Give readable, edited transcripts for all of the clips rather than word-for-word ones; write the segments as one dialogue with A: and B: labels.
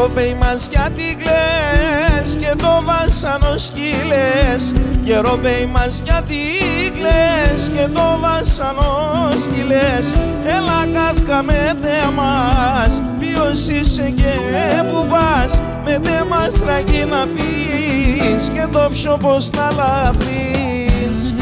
A: Γεροπέι μας γιατί κλαις και το βάσανο σκύλες. Γεροπέι μας γιατί κλαις και το βάσανο σκύλες. Έλα κάθκα με τε μας, ποιος είσαι και που πας. Με τε μας τραγεί να πεις και το πιο πως να λαβείς.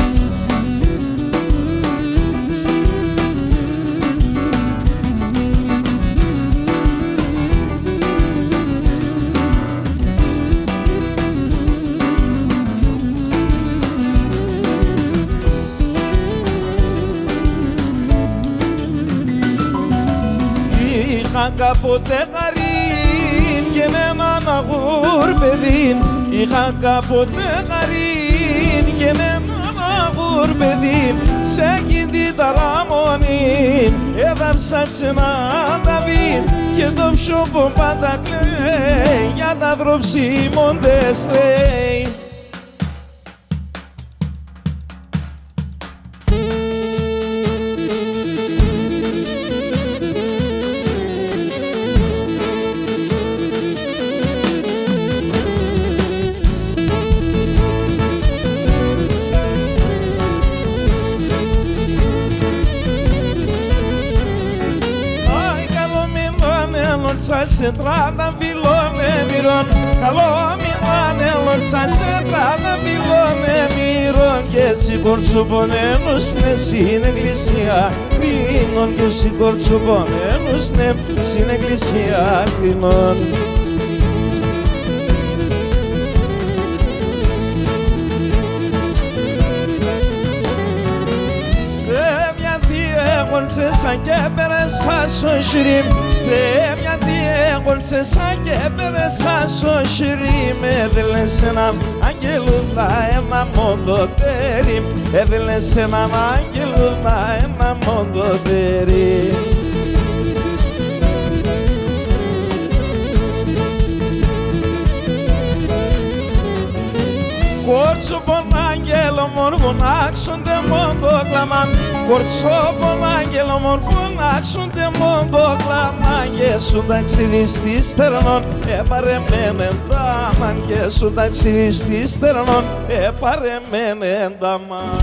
A: Είχα κάποτε χαρήν και με έναν αγούρπεδιν. Είχα κάποτε χαρήν και με έναν αγούρπεδιν. Σε εκείνη την ταραμονή έδαψα τσενάνταβιν. Και το ψώπο πάντα κλαίει για τα δροψίμοντες τρέει. Σε τράτα βιλώνε μυρών, καλό μιλάνε λότσα σε τράτα βιλώνε μυρών. Και σηκωρτσουπονένους ναι στην εκκλησία κρίνων, και σηκωρτσουπονένους ναι στην εκκλησία κρίνων. Γολτσέσα και πέρασα στο σιρίμ. Γιατί γολτσέσα και πέρασα στο σιρίμ. Έδελες έναν αγγελούδα ένα μοντοτέρι. Έδελες έναν αγγελούδα ένα μοντοτέρι. Κορτσόπον άγγελο μορ φωνάξονται μόν το κλαμάν. Κορτσόπον άγγελο μορ φωνάξονται μόν το κλαμάν. Και σου ταξιδιστής στερνών επαρεμένεν τάμαν. Και σου ταξιδιστής στερνών επαρεμένεν τάμαν.